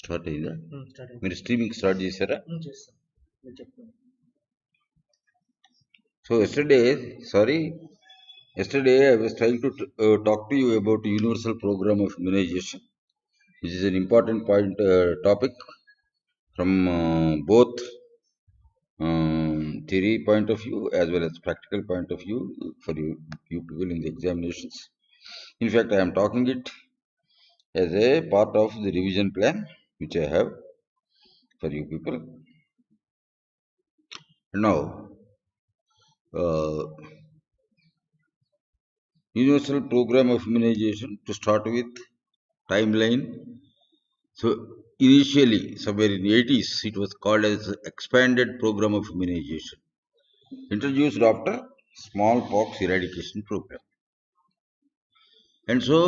Start అయిందా? Start అయింది. మీరు స్ట్రీమింగ్ స్టార్ట్ చేశారా? చేస్తాం. మీరు చెప్తాను. So yesterday I was trying to talk to you about universal program of immunization, which is an important topic from both theory point of view as well as practical point of view for you people in the examinations. In fact, I am talking it as a part of the revision plan which I have for you people. Now, universal program of immunization, to start with, timeline. So initially, somewhere in the 80s, it was called as expanded program of immunization, introduced after smallpox eradication program. And so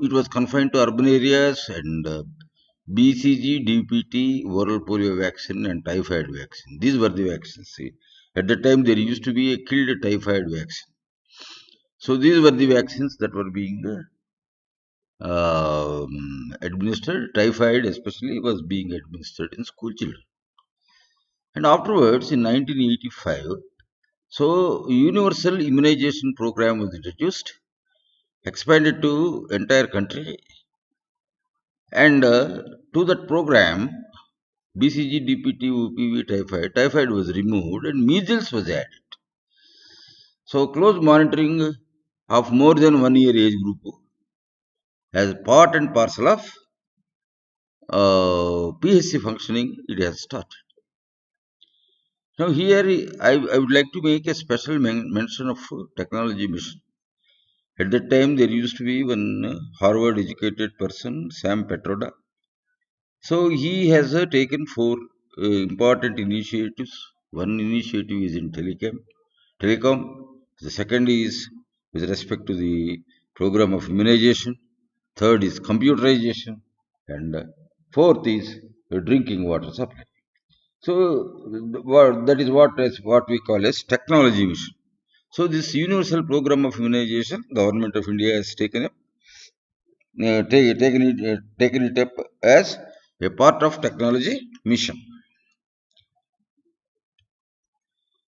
it was confined to urban areas, and BCG, DPT, oral polio vaccine and typhoid vaccine. These were the vaccines. See, at the time there used to be a killed typhoid vaccine. So these were the vaccines that were being administered. Typhoid especially was being administered in school children. And afterwards, in 1985, so universal immunization program was introduced, expanded to entire country, and to that program, BCG, DPT, OPV, typhoid was removed and measles was added. So close monitoring of more than 1 year age group as part and parcel of PSC functioning, it has started. Now here I would like to make a special mention of technology mission. At that time there used to be one Harvard educated person, Sam Petroda. So he has taken 4 important initiatives. One initiative is in telecom. The second is with respect to the program of immunization. Third is computerization, and fourth is drinking water supply. So that is what we call as technology mission. So this universal program of immunization, Government of India has taken it up as a part of technology mission.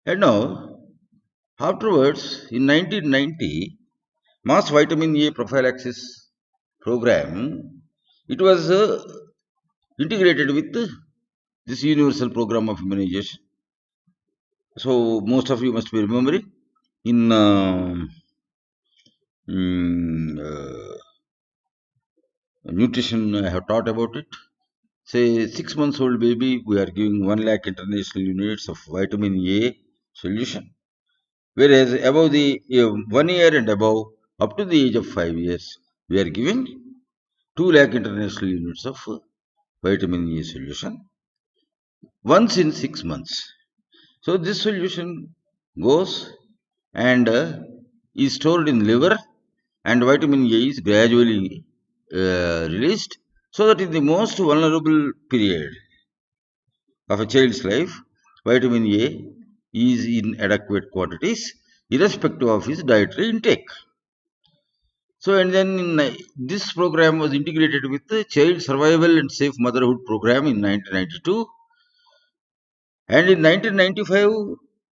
And now, afterwards, in 1990, mass vitamin A prophylaxis program, it was integrated with this universal program of immunization. So most of you must be remembering in nutrition, I have taught about it. Say 6 months old baby, we are giving 1 lakh international units of vitamin A solution. Whereas above the 1 year and above, up to the age of 5 years, we are giving 2 lakh international units of vitamin A solution once in 6 months. So this solution goes and is stored in liver, and vitamin A is gradually released, so that in the most vulnerable period of a child's life, vitamin A is in adequate quantities, irrespective of his dietary intake. So, and then this program was integrated with the Child Survival and Safe Motherhood program in 1992. And in 1995,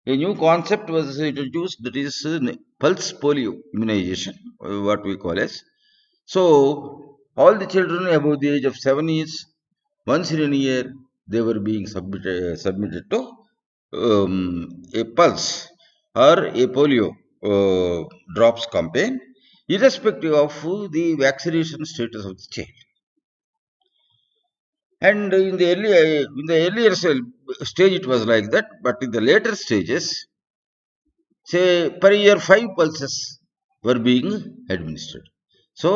a new concept was introduced, that is pulse polio immunization, what we call as. So, all the children above the age of 7 years, once in a year, they were being submitted to a pulse or a polio drops campaign, irrespective of the vaccination status of the child. And in the earlier stage it was like that, but in the later stages, say per year 5 pulses were being administered. So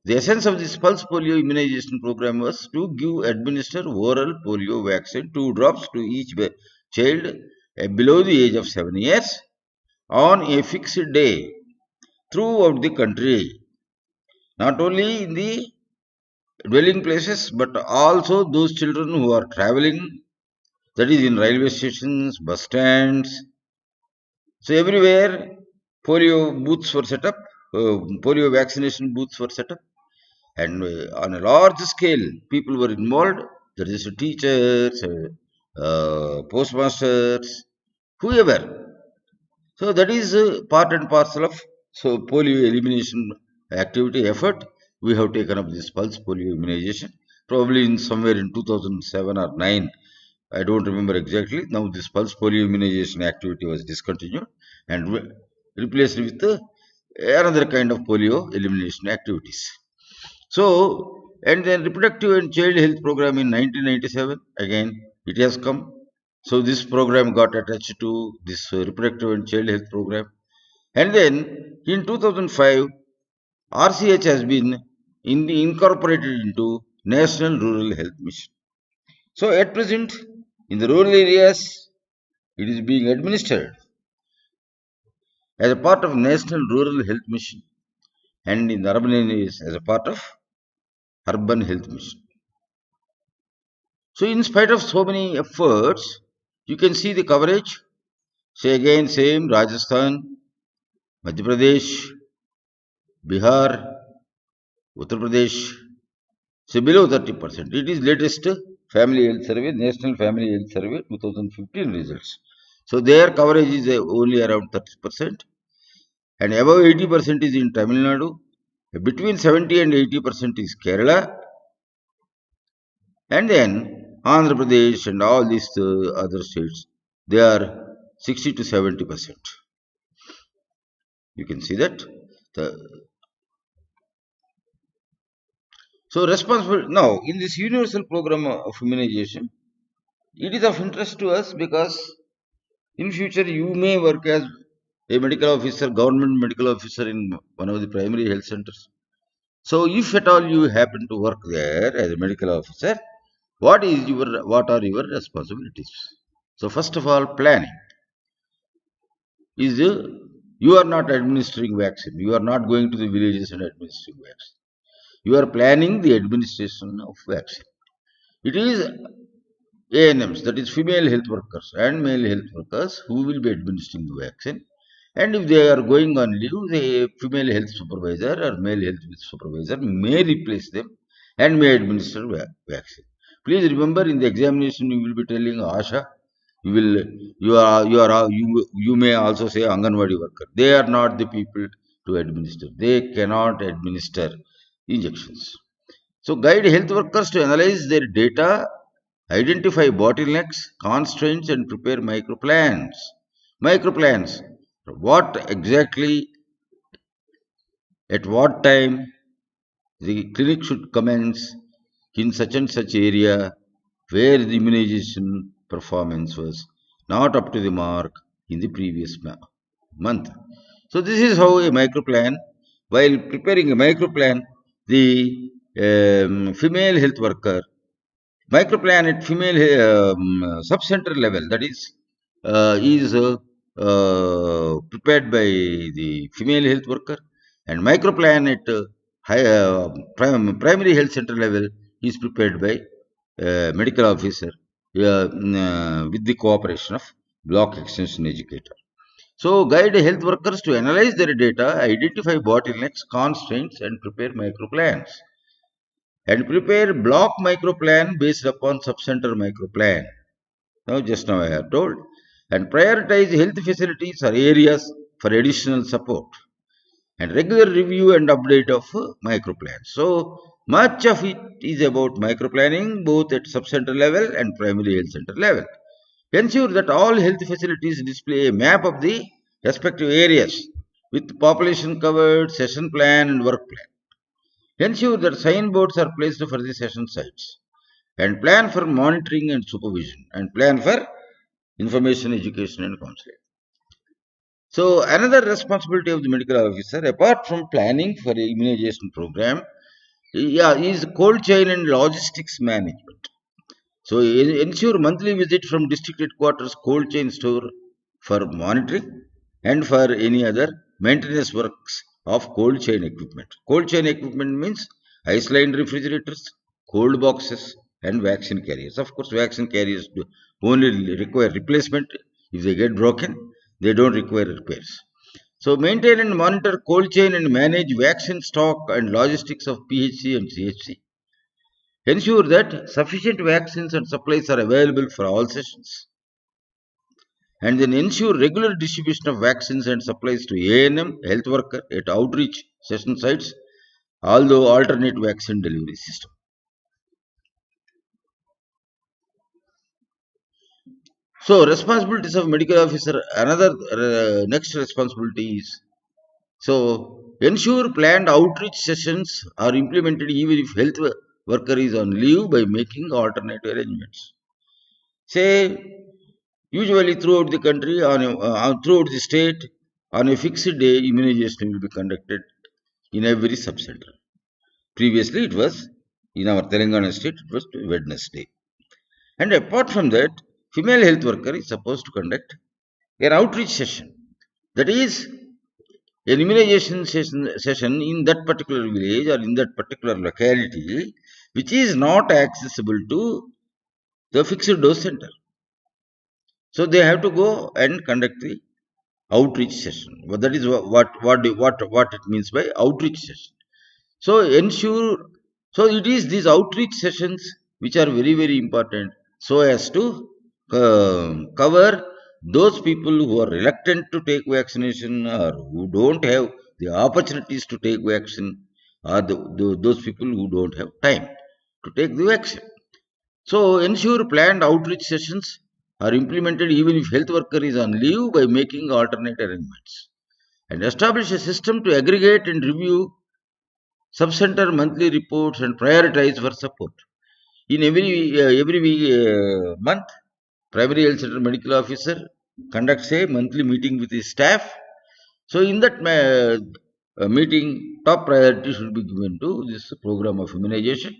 the essence of this pulse polio immunization program was to administer oral polio vaccine, 2 drops to each child below the age of 7 years on a fixed day throughout the country, not only in the dwelling places, but also those children who are traveling, that is in railway stations, bus stands. So everywhere polio booths were set up, polio vaccination booths were set up, and on a large scale people were involved. That is teachers, postmasters, whoever. So that is part and parcel of polio elimination activity effort. We have taken up this pulse polio immunization probably in somewhere in 2007 or 9. I don't remember exactly. Now this pulse polio immunization activity was discontinued and replaced with another kind of polio elimination activities. So, and then reproductive and child health program in 1997, again it has come. So this program got attached to this reproductive and child health program. And then in 2005, RCH has been incorporated into National Rural Health Mission. So at present, in the rural areas, it is being administered as a part of National Rural Health Mission, and in the urban areas as a part of Urban Health Mission. So in spite of so many efforts, you can see the coverage. Say again, same Rajasthan, Madhya Pradesh, Bihar, Uttar Pradesh, say below 30%. It is latest Family Health Survey, National Family Health Survey 2015 results. So their coverage is only around 30%, and above 80% is in Tamil Nadu. Between 70 and 80% is Kerala, and then Andhra Pradesh and all these other states, they are 60 to 70%. You can see that. So responsible now in this universal program of immunization, it is of interest to us because in future you may work as a medical officer, government medical officer in one of the primary health centers. So if at all you happen to work there as a medical officer, what are your responsibilities? So first of all, planning is you are not administering vaccine. You are not going to the villages and administering vaccine. You are planning the administration of vaccine. It is ANMs, that is female health workers and male health workers, who will be administering the vaccine. And if they are going on leave, the female health supervisor or male health supervisor may replace them and may administer vaccine. Please remember, in the examination you will be telling Asha. You may also say Anganwadi worker. They are not the people to administer. They cannot administer injections. So guide health workers to analyze their data, identify bottlenecks, constraints, and prepare microplans. Microplans. What exactly, at what time the clinic should commence in such and such area where the immunization performance was not up to the mark in the previous month. So this is how a microplan. While preparing a microplan, the female health worker microplan at female subcenter level, that is prepared by the female health worker, and microplan at primary health center level is prepared by medical officer with the cooperation of block extension educator. So guide health workers to analyze their data, identify bottlenecks, constraints, and prepare microplans. And prepare block microplan based upon subcenter microplan. Now, just now I have told. And prioritize health facilities or areas for additional support. And regular review and update of microplans. So, much of it is about microplanning both at subcenter level and primary health center level. Ensure that all health facilities display a map of the respective areas with population covered, session plan, and work plan. Ensure that signboards are placed for the session sites, and plan for monitoring and supervision, and plan for information, education, and counseling. So another responsibility of the medical officer, apart from planning for the immunization program, is cold chain and logistics management. So ensure monthly visit from district headquarters cold chain store for monitoring and for any other maintenance works of cold chain equipment. Cold chain equipment means ice-lined refrigerators, cold boxes, and vaccine carriers. Of course, vaccine carriers only require replacement. If they get broken, they don't require repairs. So maintain and monitor cold chain and manage vaccine stock and logistics of PHC and CHC. ensure that sufficient vaccines and supplies are available for all sessions, and then ensure regular distribution of vaccines and supplies to ANM, health worker at outreach session sites, although alternate vaccine delivery system. So responsibilities of medical officer, another next responsibility is, so ensure planned outreach sessions are implemented even if health worker is on leave by making alternate arrangements. Say usually throughout the country, throughout the state, on a fixed day, immunization will be conducted in every sub-center. Previously, it was in our Telangana state, it was Wednesday. And apart from that, female health worker is supposed to conduct an outreach session. That is, an immunization session in that particular village or in that particular locality, which is not accessible to the fixed dose center. So they have to go and conduct the outreach session. But that is what it means by outreach session. So ensure, so it is these outreach sessions which are very, very important, so as to cover those people who are reluctant to take vaccination or who don't have the opportunities to take vaccine, or those people who don't have time to take the vaccine. So ensure planned outreach sessions are implemented even if health worker is on leave by making alternate arrangements, and establish a system to aggregate and review sub-center monthly reports and prioritize for support. In every month, primary health center medical officer conducts a monthly meeting with his staff. So in that meeting, top priority should be given to this program of immunization,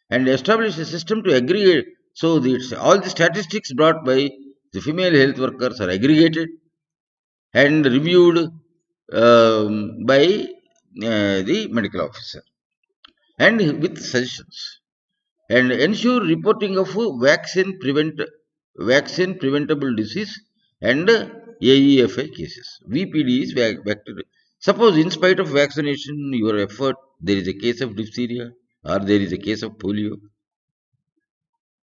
and establish a system to aggregate. So all the statistics brought by the female health workers are aggregated and reviewed by the medical officer, and with suggestions, and ensure reporting of vaccine preventable disease and AEFI cases. VPD is vector. Suppose in spite of vaccination, your effort, there is a case of diphtheria or there is a case of polio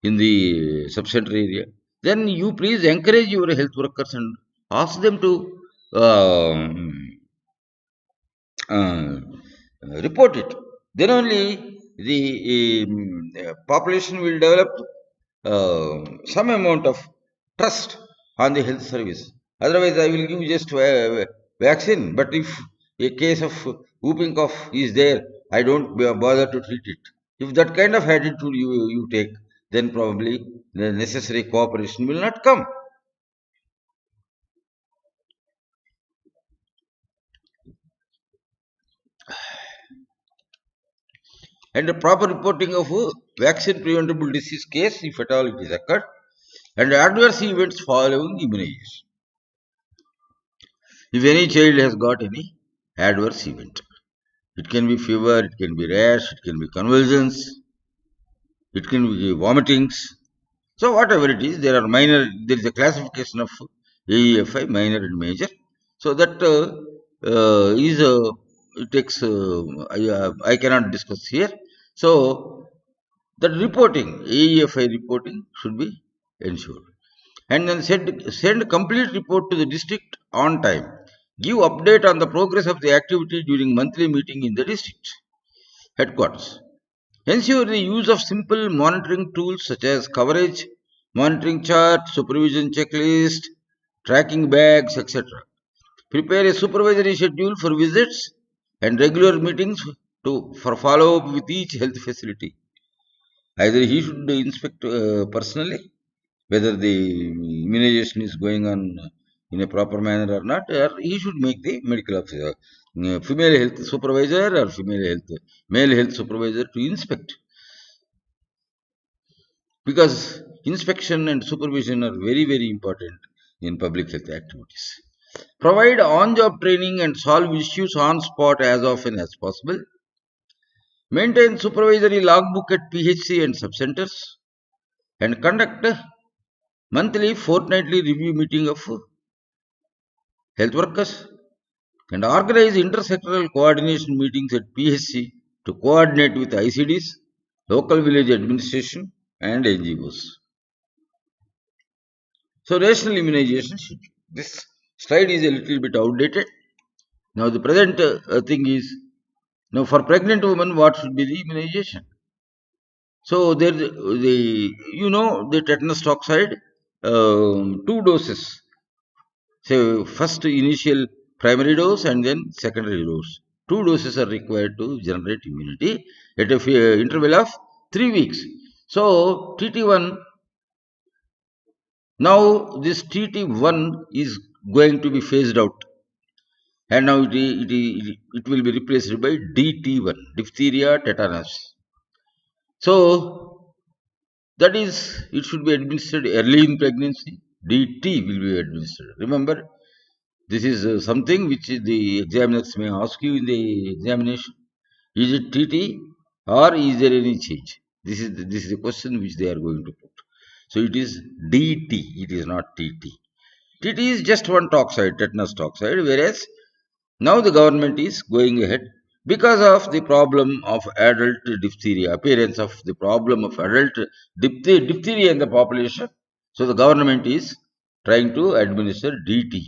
in the sub-center area, then you please encourage your health workers and ask them to uh, report it. Then only the population will develop some amount of trust on the health service. Otherwise, I will give just vaccine, but if a case of whooping cough is there, I don't bother to treat it. If that kind of attitude you take, then probably the necessary cooperation will not come. And the proper reporting of vaccine preventable disease case, if at all it is occurred, and adverse events following immunization. If any child has got any adverse event, it can be fever, it can be rash, it can be convulsions, it can be vomitings. So whatever it is, there is a classification of AEFI, minor and major. So that it takes, I cannot discuss here. So that reporting, AEFI reporting should be ensured. And then send complete report to the district on time. Give update on the progress of the activity during monthly meeting in the district headquarters. Ensure the use of simple monitoring tools such as coverage, monitoring chart, supervision checklist, tracking bags, etc. Prepare a supervisory schedule for visits and regular meetings for follow-up with each health facility. Either he should inspect personally whether the immunization is going on in a proper manner or not, or he should make the medical officer, female health supervisor or male health supervisor to inspect. Because inspection and supervision are very, very important in public health activities. Provide on-job training and solve issues on spot as often as possible. Maintain supervisory logbook at PHC and subcenters, and conduct monthly, fortnightly review meeting of health workers, and organize intersectoral coordination meetings at PHC to coordinate with ICDs, local village administration, and NGOs. So rational immunization schedule. This slide is a little bit outdated. Now the present thing is, now for pregnant women, what should be the immunization? So there, the tetanus toxoid, 2 doses. So first initial primary dose and then secondary dose. 2 doses are required to generate immunity at a interval of 3 weeks. So TT1, now this TT1 is going to be phased out, and now it will be replaced by DT1, diphtheria tetanus. So that is, it should be administered early in pregnancy. DT will be administered. Remember, this is something which the examiners may ask you in the examination. Is it TT or is there any change? This is the question which they are going to put. So it is DT. It is not TT. TT is just one toxoid, tetanus toxoid, whereas now the government is going ahead because of the problem of adult diphtheria, appearance of the problem of adult diphtheria in the population. So the government is trying to administer DT.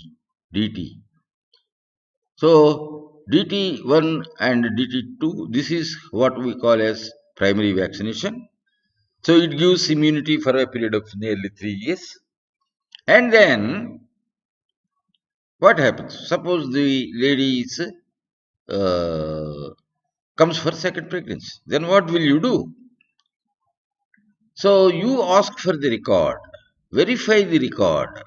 So DT1 and DT2, this is what we call as primary vaccination. So it gives immunity for a period of nearly 3 years. And then what happens? Suppose the lady is comes for second pregnancy. Then what will you do? So you ask for the record, verify the record.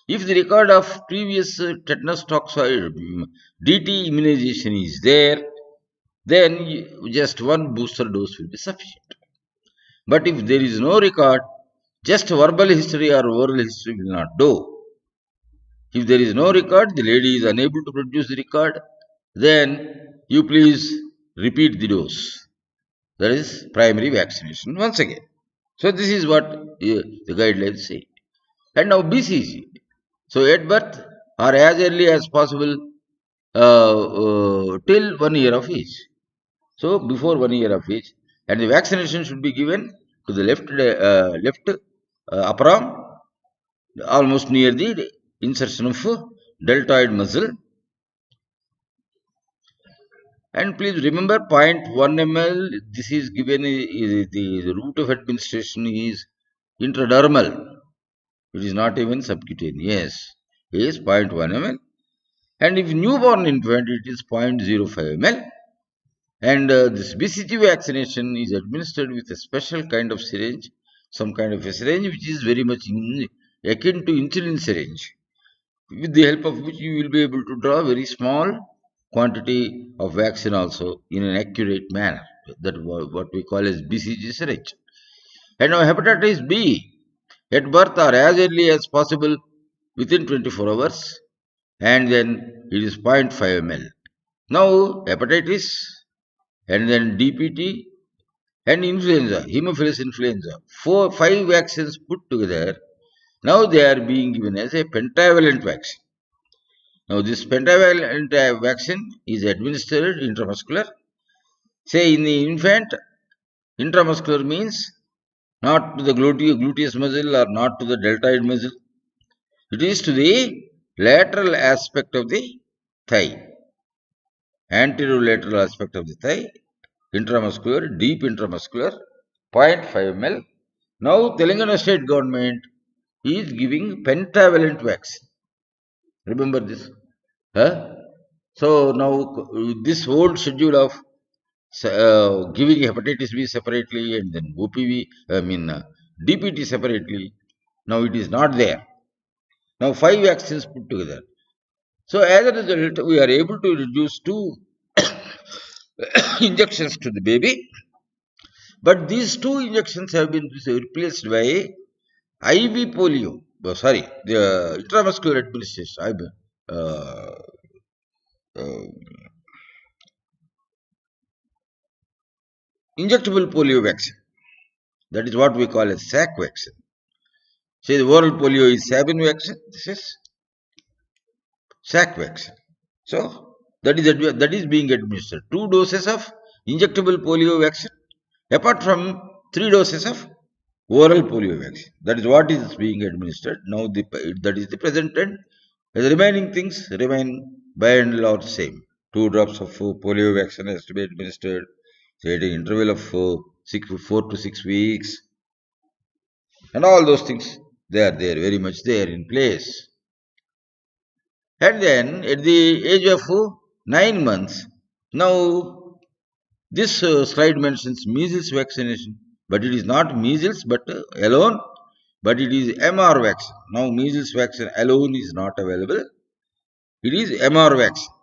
If the record of previous tetanus toxoid DT immunization is there, then just one booster dose will be sufficient. But if there is no record, just verbal history or oral history will not do. If there is no record, the lady is unable to produce the record, then you please repeat the dose. That is primary vaccination once again. So this is what the guidelines say. And now BCG. So at birth or as early as possible till 1 year of age. So before 1 year of age, and the vaccination should be given to the left upper arm, almost near the insertion of deltoid muscle. And please remember 0.1 ml, this is given, the route of administration is intradermal. It is not even subcutaneous. It is 0.1 ml. And if newborn infant, it is 0.05 ml. And this BCG vaccination is administered with a special kind of syringe, some kind of a syringe which is very much akin to insulin syringe, with the help of which you will be able to draw very small quantity of vaccine also in an accurate manner. That is what we call as BCG syringe. And now hepatitis B, at birth or as early as possible within 24 hours, and then it is 0.5 ml. Now hepatitis, and then DPT and influenza, Haemophilus influenza, 5 vaccines put together. Now they are being given as a pentavalent vaccine. Now this pentavalent vaccine is administered intramuscular. Say in the infant, intramuscular means not to the gluteus muscle or not to the deltoid muscle. It is to the lateral aspect of the thigh, anterolateral aspect of the thigh, intramuscular, deep intramuscular, 0.5 ml. Now Telangana state government is giving pentavalent vaccine. Remember this? Huh? So now this whole schedule of giving hepatitis B separately and then OPV, DPT separately, now it is not there. Now 5 vaccines put together. So as a result, we are able to reduce 2 injections to the baby. But these 2 injections have been replaced by IV polio. The intramuscular administration. Injectable polio vaccine. That is what we call a SAC vaccine. Say the oral polio is Sabin vaccine. This is SAC vaccine. So that is being administered. 2 doses of injectable polio vaccine apart from 3 doses of oral polio vaccine. That is what is being administered. Now that is the present trend. The remaining things remain by and large same. 2 drops of polio vaccine has to be administered, say at an interval of 4 to 6 weeks, and all those things they are there, very much there in place. And then at the age of 9 months, now this slide mentions measles vaccination, but it is not measles but alone, but it is MR vaccine. Now measles vaccine alone is not available. It is MR vaccine.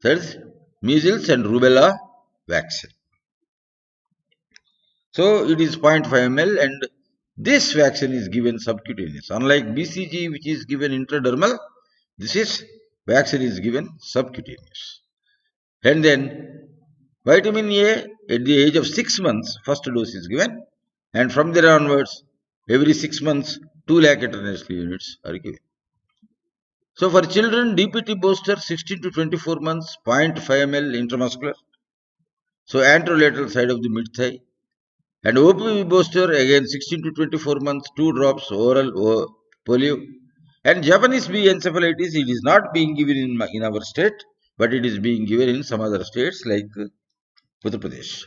That is measles and rubella vaccine. So it is 0.5 ml, and this vaccine is given subcutaneous. Unlike BCG, which is given intradermal, this vaccine is given subcutaneous. And then vitamin A at the age of 6 months, first dose is given, and from there onwards, every 6 months, 2 lakh international units are given. So for children, DPT booster 16 to 24 months, 0.5 ml intramuscular, so anterolateral side of the mid thigh, and OPV booster again 16 to 24 months, 2 drops oral polio. And Japanese B encephalitis, it is not being given in our state, but it is being given in some other states like Uttar Pradesh.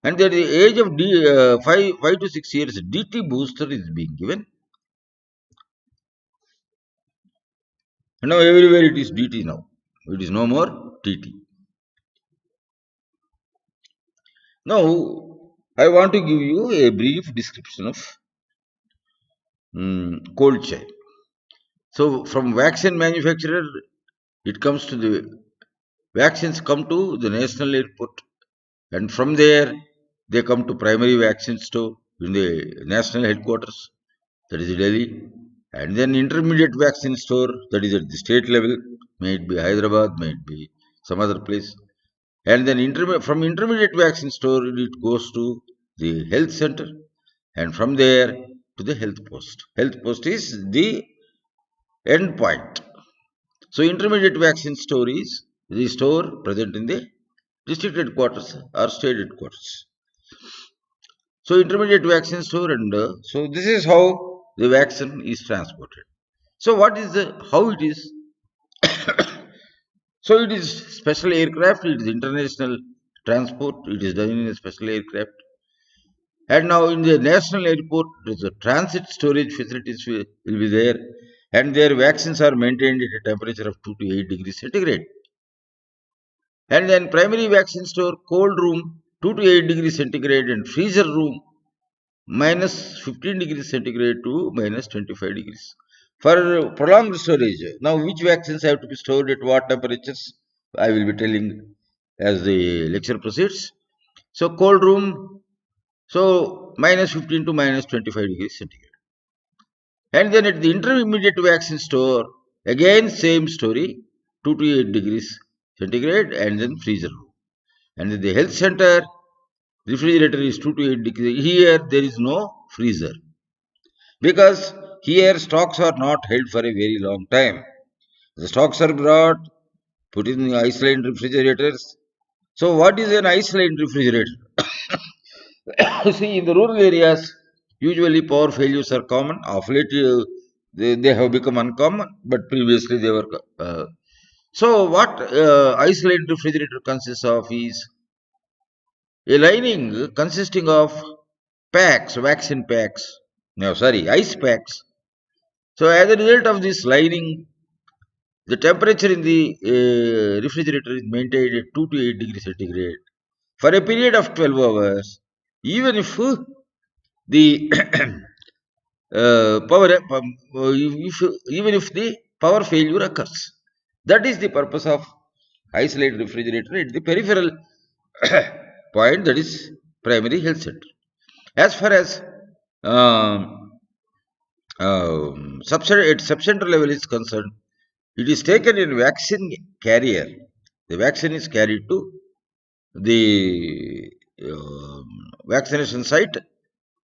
And at the age of 5 to 6 years, DT booster is being given. And now everywhere it is DT now. It is no more TT. Now, I want to give you a brief description of cold chain. So, from vaccine manufacturer, it comes to the vaccines come to the national airport, and from there they come to primary vaccine store in the national headquarters, that is Delhi, and then intermediate vaccine store, that is at the state level, may it be Hyderabad, may it be some other place, and then from intermediate vaccine store it goes to the health center, and from there to the health post. Health post is the end point. So intermediate vaccine store is the store present in the district headquarters or state headquarters. So intermediate vaccine store, and so this is how the vaccine is transported. So what is how it is? So it is special aircraft, it is international transport, it is done in a special aircraft. And now in the national airport, the transit storage facilities will be there, and their vaccines are maintained at a temperature of 2 to 8 degrees centigrade. And then primary vaccine store, cold room, 2 to 8 degrees centigrade, and freezer room, minus 15 degrees centigrade to minus 25 degrees. For prolonged storage, now which vaccines have to be stored at what temperatures? I will be telling as the lecture proceeds. So cold room, so minus 15 to minus 25 degrees centigrade. And then at the intermediate vaccine store, again same story, 2 to 8 degrees centigrade, and then freezer room. And in the health center, refrigerator is 2 to 8 degrees. Here there is no freezer, because here stocks are not held for a very long time. The stocks are brought, put in the ice-lined refrigerators. So what is an ice-lined refrigerator? See, in the rural areas, usually power failures are common. Of late, they have become uncommon, but previously they were. So what ice-lined refrigerator consists of is a lining consisting of packs, vaccine packs. No, sorry, ice packs. So as a result of this lining, the temperature in the refrigerator is maintained at 2 to 8 degrees centigrade for a period of 12 hours, even if the even if the power failure occurs. That is the purpose of isolated refrigerator at the peripheral point, that is primary health center. As far as at subcenter level is concerned, it is taken in vaccine carrier. The vaccine is carried to the vaccination site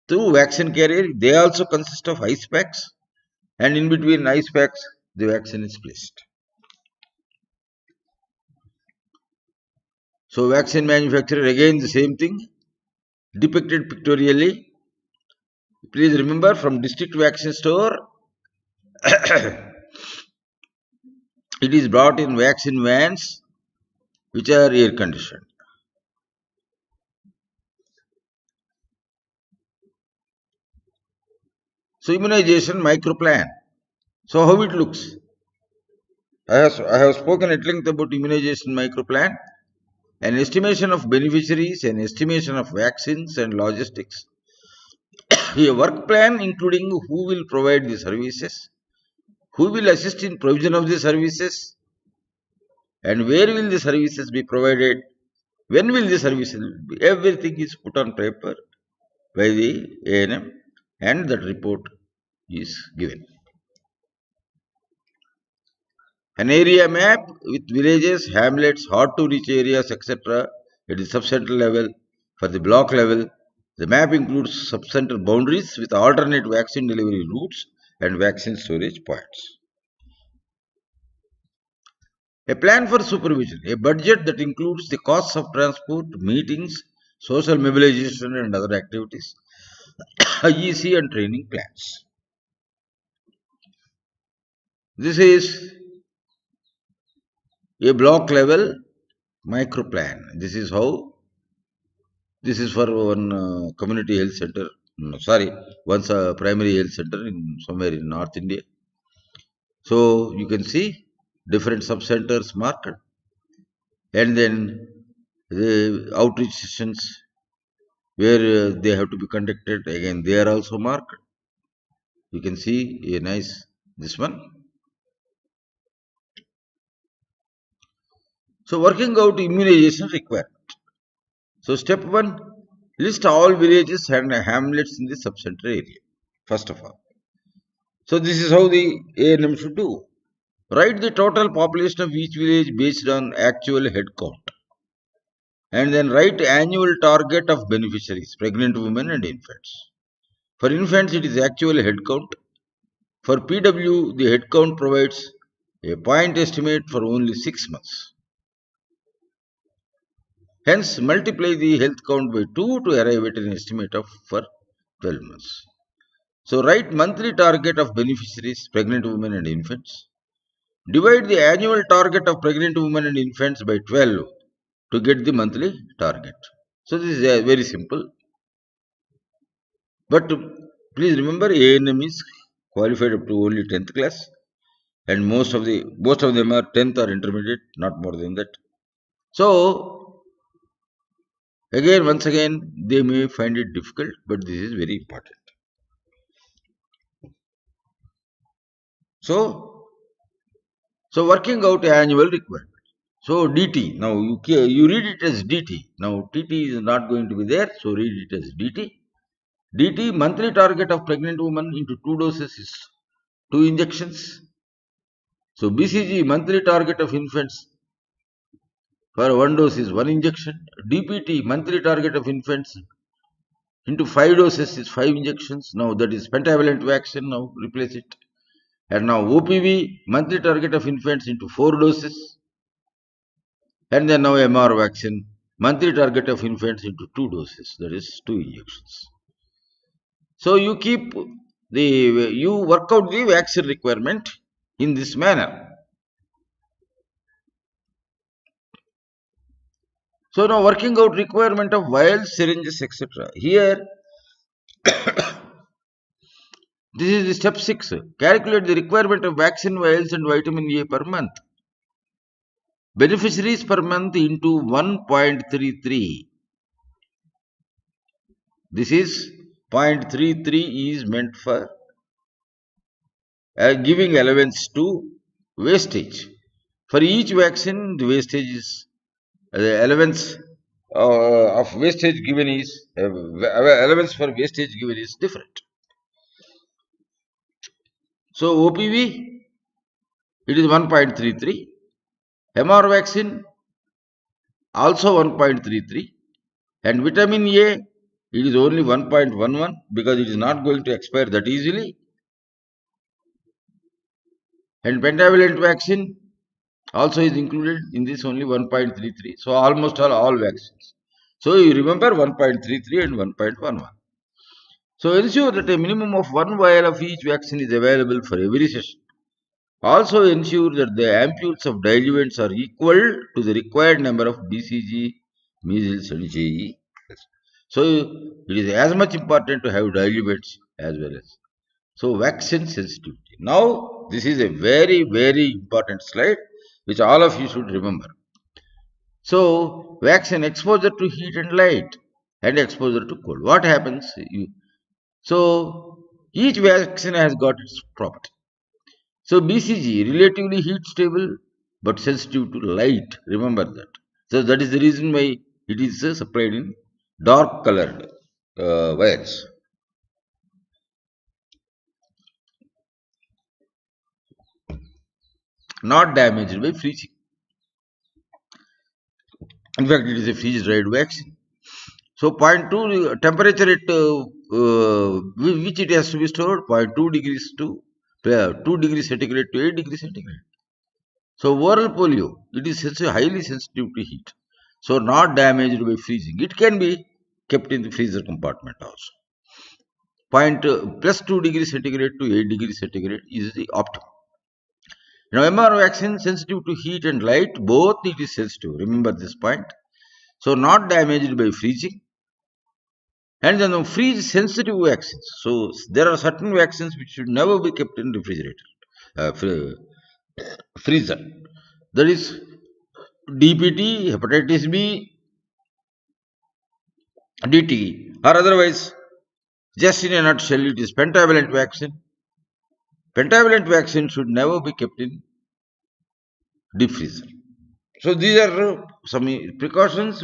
through vaccine carrier. They also consist of ice packs, and in between ice packs, the vaccine is placed. So vaccine manufacturer, again the same thing, depicted pictorially. Please remember, from district vaccine store, it is brought in vaccine vans which are air conditioned. So immunization microplan. So how it looks? I have spoken at length about immunization microplan, an estimation of beneficiaries, an estimation of vaccines and logistics. A work plan including who will provide the services, who will assist in provision of the services, and where will the services be provided, when will the services be. Everything is put on paper by the ANM and that report is given. An area map with villages, hamlets, hard to reach areas, etc. at the sub-center level. For the block level, the map includes sub-center boundaries with alternate vaccine delivery routes and vaccine storage points. A plan for supervision, a budget that includes the costs of transport, meetings, social mobilization and other activities, IEC and training plans. This is a block level micro plan. This is how, this is for one community health center, once a primary health center in somewhere in North India. So you can see different sub-centers marked, and then the outreach sessions where they have to be conducted, again they are also marked. You can see a nice, this one. So working out immunization requirement. So step 1, list all villages and hamlets in the sub-center area, first of all. So this is how the ANM should do. Write the total population of each village based on actual head count. And then write annual target of beneficiaries, pregnant women and infants. For infants, it is actual head count. For PW, the head count provides a point estimate for only 6 months. Hence, multiply the health count by 2 to arrive at an estimate of for 12 months. So, write monthly target of beneficiaries, pregnant women and infants. Divide the annual target of pregnant women and infants by 12 to get the monthly target. So, this is very simple. But please remember, ANM is qualified up to only 10th class, and most of them are 10th or intermediate, not more than that. So once again, they may find it difficult, but this is very important. So working out annual requirement. So DT, now you read it as DT. Now TT is not going to be there, so read it as DT. DT, monthly target of pregnant woman into 2 doses is 2 injections. So BCG, monthly target of infants for 1 dose is 1 injection. DPT, monthly target of infants into 5 doses is 5 injections. Now that is pentavalent vaccine, now replace it. And now OPV, monthly target of infants into 4 doses. And then now MR vaccine, monthly target of infants into 2 doses, that is 2 injections. So you work out the vaccine requirement in this manner. So now working out requirement of vials, syringes, etc. Here, this is the step 6. Calculate the requirement of vaccine vials and vitamin A per month. Beneficiaries per month into 1.33. This is 0.33 is meant for giving allowance to wastage. For each vaccine, the wastage is the allowance of wastage given is allowance for wastage given is different. So OPV, it is 1.33. MR vaccine also 1.33, and vitamin A, it is only 1.11 because it is not going to expire that easily. And pentavalent vaccine also is included in this only 1.33. So almost all vaccines. So you remember 1.33 and 1.11. So ensure that a minimum of one vial of each vaccine is available for every session. Also ensure that the ampules of diluents are equal to the required number of BCG, measles and JE. So it is as much important to have diluents as well as. So vaccine sensitivity. Now this is a very important slide which all of you should remember. So vaccine exposure to heat and light and exposure to cold. What happens? So each vaccine has got its property. So BCG relatively heat stable but sensitive to light. Remember that. So that is the reason why it is supplied in dark colored vials. Not damaged by freezing. In fact, it is a freeze dried vaccine. So point 2 temperature at which it has to be stored 0.2 degrees to 2 degrees centigrade to 8 degrees centigrade. So oral polio, it is highly sensitive to heat. So not damaged by freezing. It can be kept in the freezer compartment also. Point plus 2 degrees centigrade to 8 degrees centigrade is the optimum. Now MR vaccine sensitive to heat and light, both it is sensitive. Remember this point. So not damaged by freezing. And then freeze sensitive vaccines. So there are certain vaccines which should never be kept in refrigerator, freezer. That is DPT, hepatitis B, DT, or otherwise, just in a nutshell, it is pentavalent vaccine. Pentavalent vaccine should never be kept in deep freezer. So these are some precautions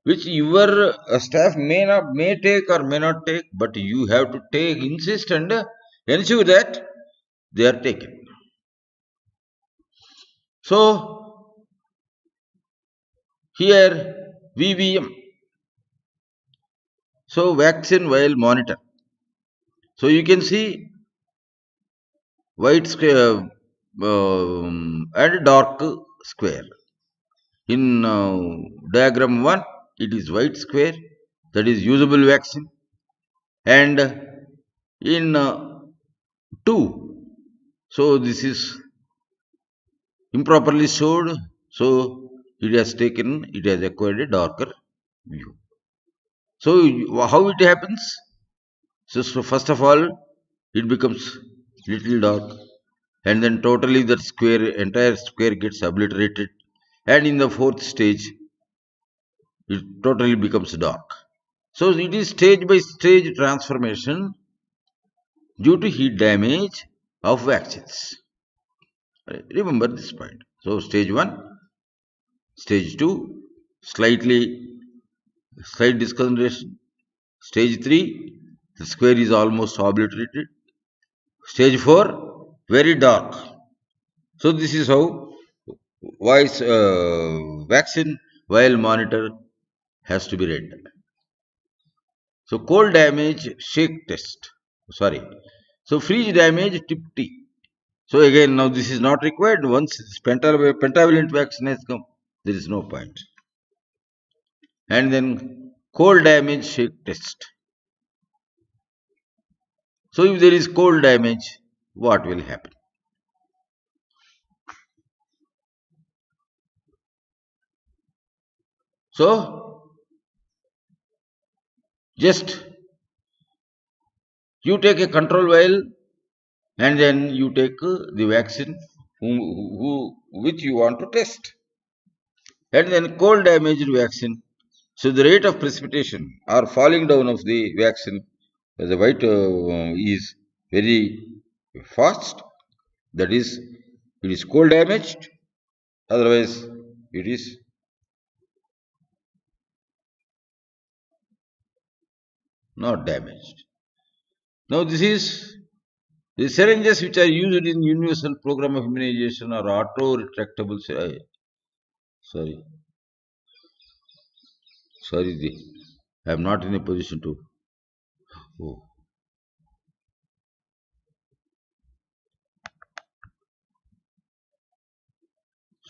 which your staff may take or may not take, but you have to insist and ensure that they are taken. So here VVM. So vaccine vial monitor. So you can see white square and dark square. In diagram 1, it is white square, that is usable vaccine, and in 2, so this is improperly showed, so it has acquired a darker view. So how it happens? So first of all, it becomes little dark, and then totally that entire square gets obliterated, and in the fourth stage, it totally becomes dark. So it is stage by stage transformation due to heat damage of vaccines. Remember this point. So stage 1, stage 2, slight discoloration. Stage 3, the square is almost obliterated. Stage 4, very dark. So this is how vaccine vial monitor has to be read. So cold damage shake test. Sorry. So freeze damage tip T. So again, now this is not required. Once this pentavalent vaccine has come, there is no point. And then cold damage shake test. So if there is cold damage, what will happen? So just you take a control vial and then you take the vaccine which you want to test. And then cold damaged vaccine. So the rate of precipitation or falling down of the vaccine, the white is very fast. That is, it is cold damaged. Otherwise, it is not damaged. Now, this is the syringes which are used in universal program of immunization are auto-retractable. Sorry, I am not in a position to. Oh.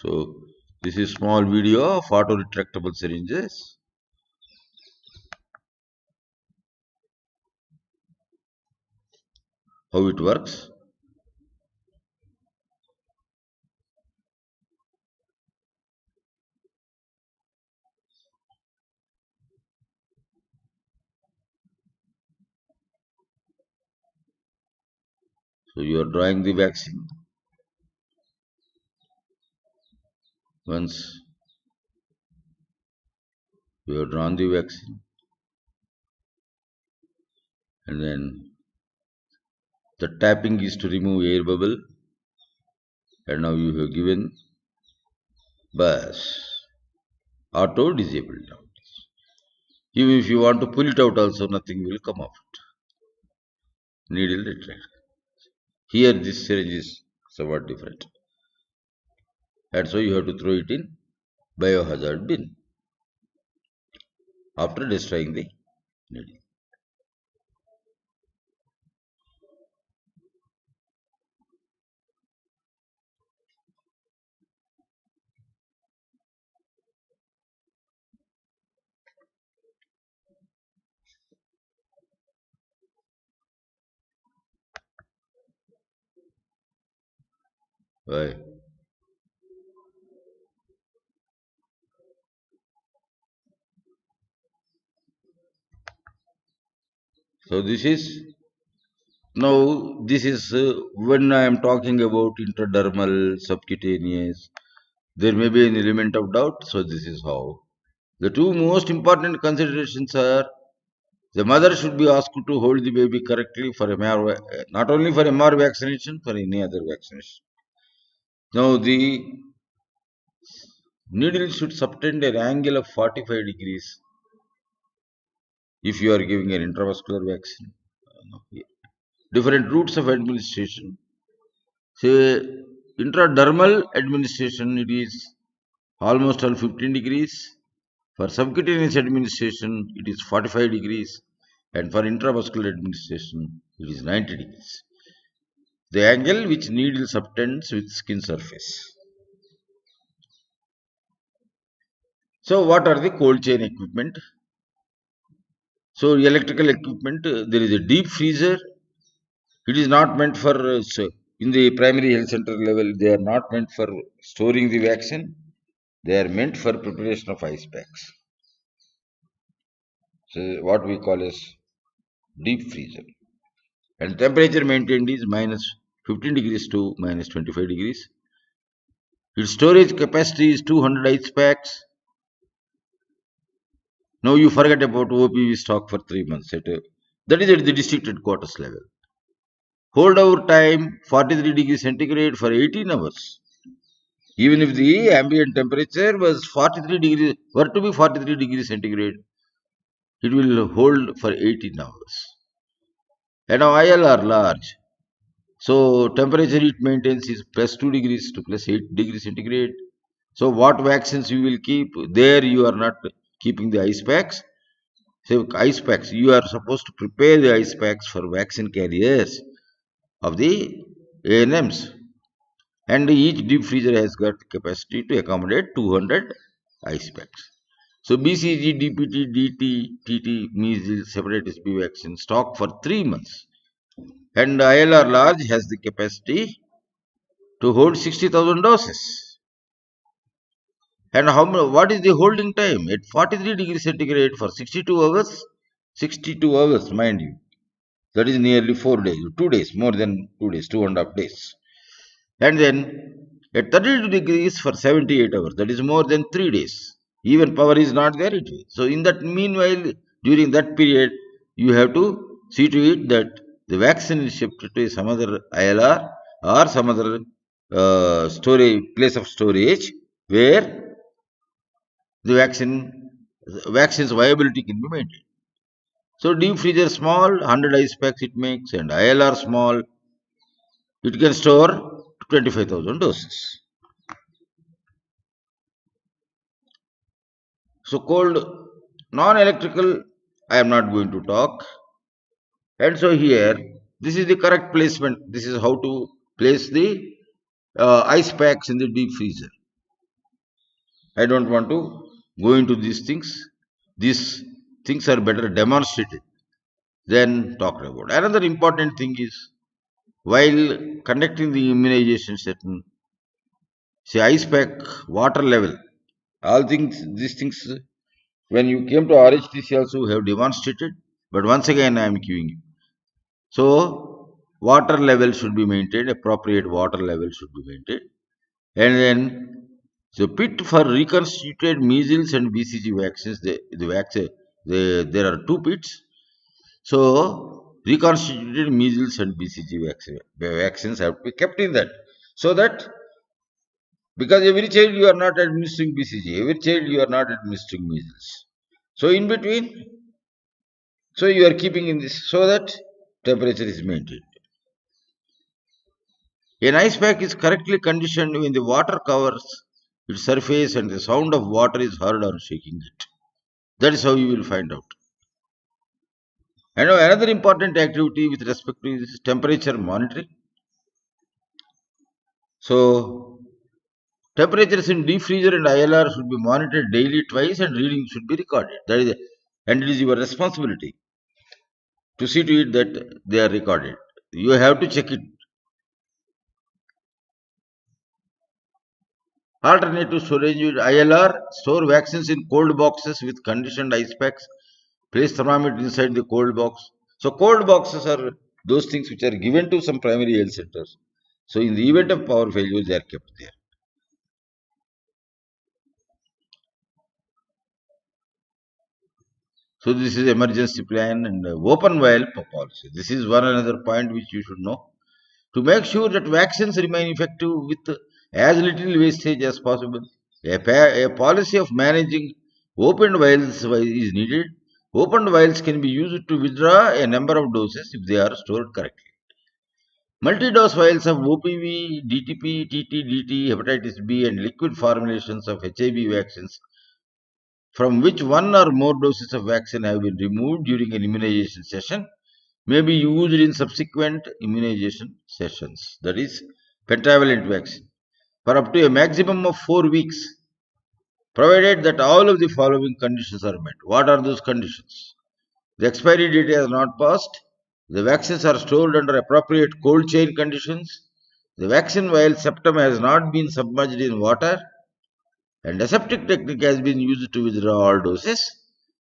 So this is small video of auto retractable syringes. How it works. So you are drawing the vaccine. Once you have drawn the vaccine, and then the tapping is to remove air bubble, and now you have given bus auto disabled now. Even if you want to pull it out also, nothing will come out. Needle retract. Here this syringe is somewhat different. And so you have to throw it in biohazard bin after destroying the needle. Why? So this is now this is when I am talking about intradermal, subcutaneous, there may be an element of doubt. So this is how. The two most important considerations are the mother should be asked to hold the baby correctly for MR, not only for MR vaccination, for any other vaccination. Now the needle should subtend an angle of 45 degrees if you are giving an intravascular vaccine. Different routes of administration. Say intradermal administration, it is almost all 15 degrees. For subcutaneous administration, it is 45 degrees. And for intravascular administration, it is 90 degrees. The angle which needle subtends with skin surface. So what are the cold chain equipment? So electrical equipment, there is a deep freezer. It is not meant for, in the primary health center level, they are not meant for storing the vaccine. They are meant for preparation of ice packs. So what we call as deep freezer. And temperature maintained is minus 15 degrees to minus 25 degrees. Its storage capacity is 200 ice packs. Now you forget about OPV stock for 3 months. That is at the district headquarters level. Hold over time 43 degrees centigrade for 18 hours. Even if the ambient temperature was 43 degrees, were to be 43 degrees centigrade, it will hold for 18 hours. And now IL are large. So temperature it maintains is plus 2 degrees to plus 8 degrees centigrade. So what vaccines you will keep? There you are not keeping the ice packs. So ice packs, you are supposed to prepare the ice packs for vaccine carriers of the ANMs. And each deep freezer has got capacity to accommodate 200 ice packs. So BCG, DPT, DT, TT, measles, hepatitis B vaccine stock for 3 months. And ILR large has the capacity to hold 60,000 doses. And what is the holding time? At 43 degrees centigrade for 62 hours? 62 hours, mind you. That is nearly 4 days, 2 days, more than 2 days, 2.5 days. And then at 32 degrees for 78 hours, that is more than 3 days. Even power is not there. So in that meanwhile, during that period, you have to see to it that the vaccine is shifted to some other ILR or some other storage place of storage where the vaccine's viability can be maintained. So deep freezer small, 100 ice packs it makes, and ILR small, it can store 25,000 doses. So cold non-electrical, I am not going to talk. And so here, this is the correct placement. This is how to place the ice packs in the deep freezer. I don't want to go into these things. These things are better demonstrated than talked about. Another important thing is, while conducting the immunization session, say ice pack, water level, all things, these things, when you came to RHTC also have demonstrated, but once again I am queuing you. So water level should be maintained, appropriate water level should be maintained. And then the pit for reconstituted measles and BCG vaccines, there are two pits. So reconstituted measles and BCG vaccines have to be kept in that. So that, because every child you are not administering BCG, every child you are not administering measles. So in between, so you are keeping in this so that temperature is maintained. An ice pack is correctly conditioned when the water covers its surface and the sound of water is heard on shaking it. That is how you will find out. And another important activity with respect to this temperature monitoring. So temperatures in deep freezer and ILR should be monitored daily twice and reading should be recorded. And it is your responsibility to see to it that they are recorded. You have to check it. Alternative storage with ILR, store vaccines in cold boxes with conditioned ice packs. Place thermometer inside the cold box. So cold boxes are those things which are given to some primary health centers. So in the event of power failure, they are kept there. So this is emergency plan and open vial policy. This is one another point which you should know. To make sure that vaccines remain effective with as little wastage as possible, a policy of managing opened vials is needed. Opened vials can be used to withdraw a number of doses if they are stored correctly. Multi-dose vials of OPV, DTP, TT, DT, hepatitis B, and liquid formulations of HIV vaccines, from which one or more doses of vaccine have been removed during an immunization session, may be used in subsequent immunization sessions. That is, pentavalent vaccine, for up to a maximum of 4 weeks, provided that all of the following conditions are met. What are those conditions? The expiry date has not passed. The vaccines are stored under appropriate cold chain conditions. The vaccine vial septum has not been submerged in water, and aseptic technique has been used to withdraw all doses.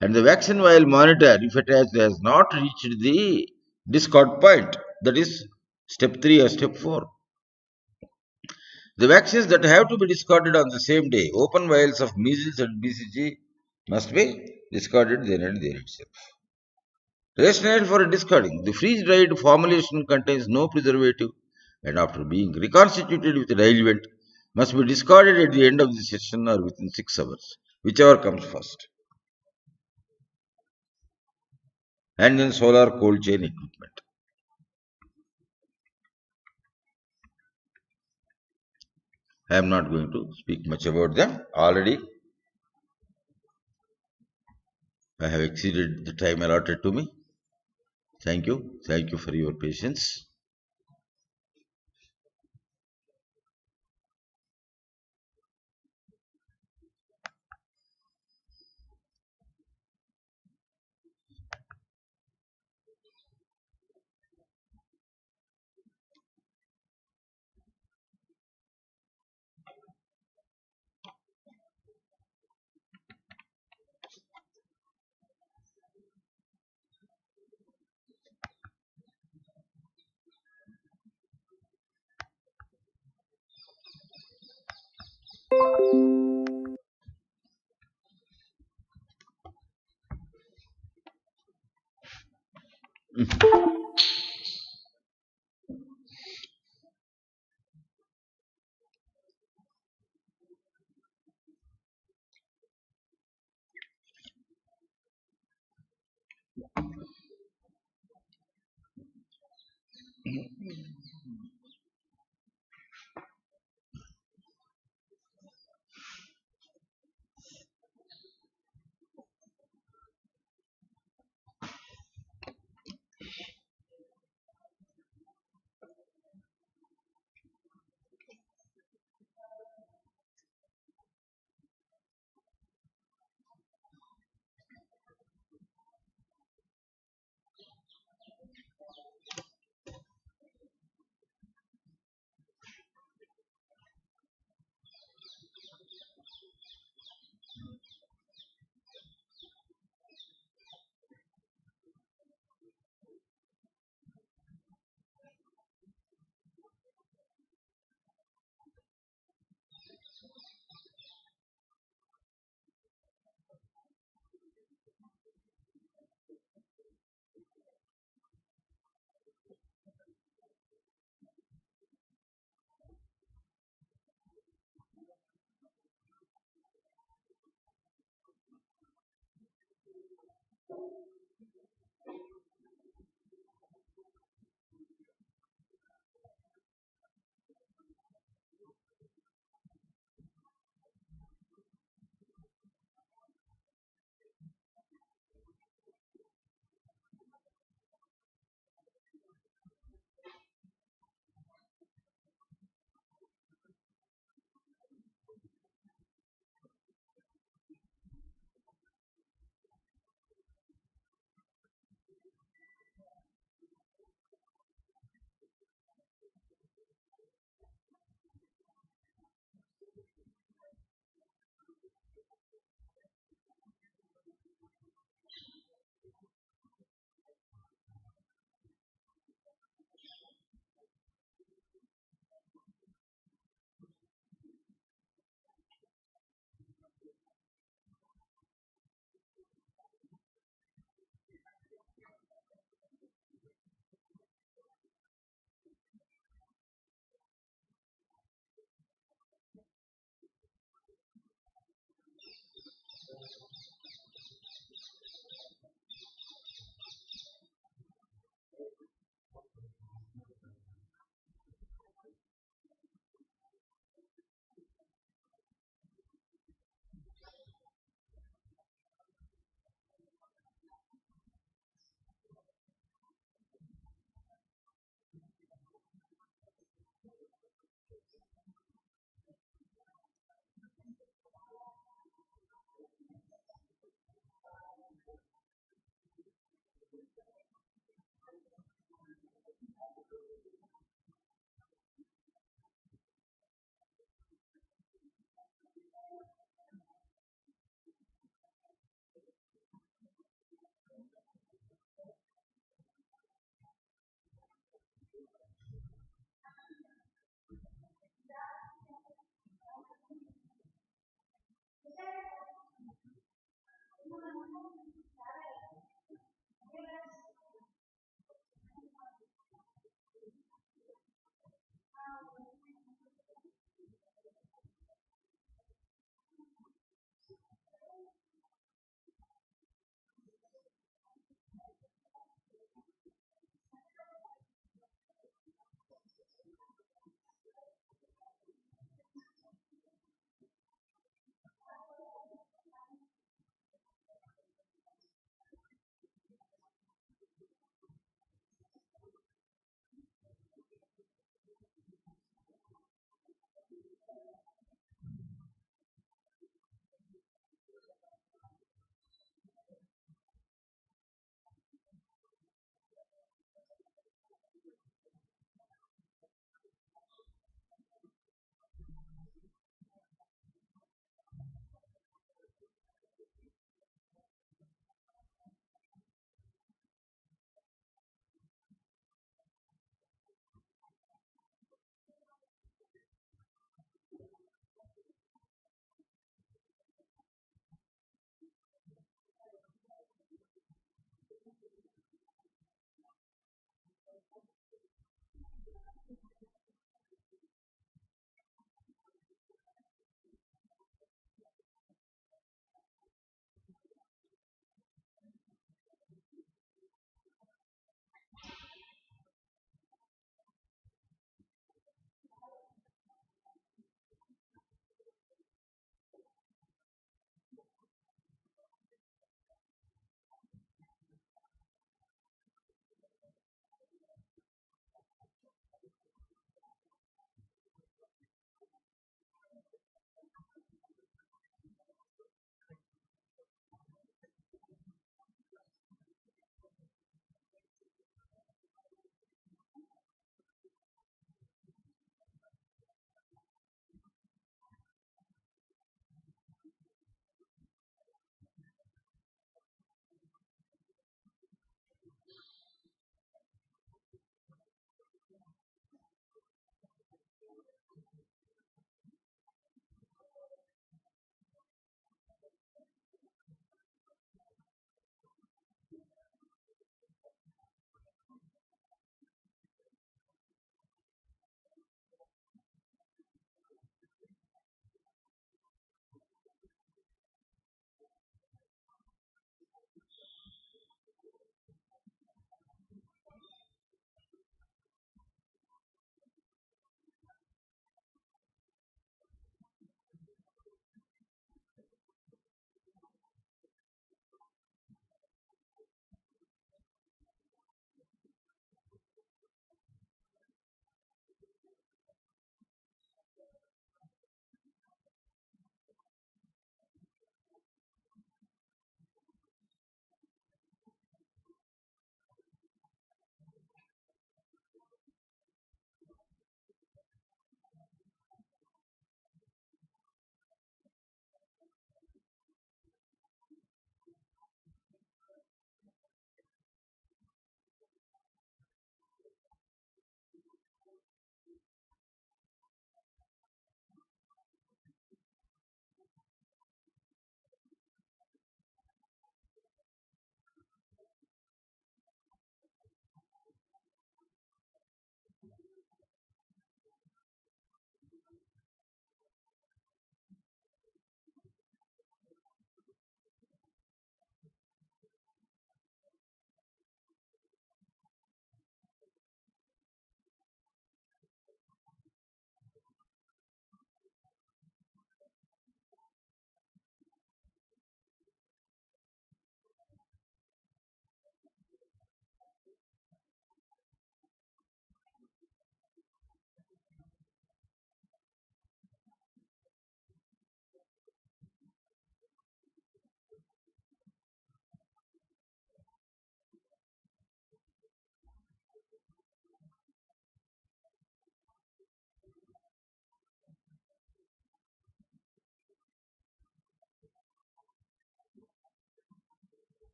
And the vaccine vial monitor, if it has not reached the discard point, that is step 3 or step 4. The vaccines that have to be discarded on the same day, open vials of measles and BCG, must be discarded then and there itself. Rationale for discarding. The freeze-dried formulation contains no preservative and after being reconstituted with a diluent must be discarded at the end of the session or within 6 hours, whichever comes first. And then solar cold chain equipment. I am not going to speak much about them. Already I have exceeded the time allotted to me. Thank you. Thank you for your patience.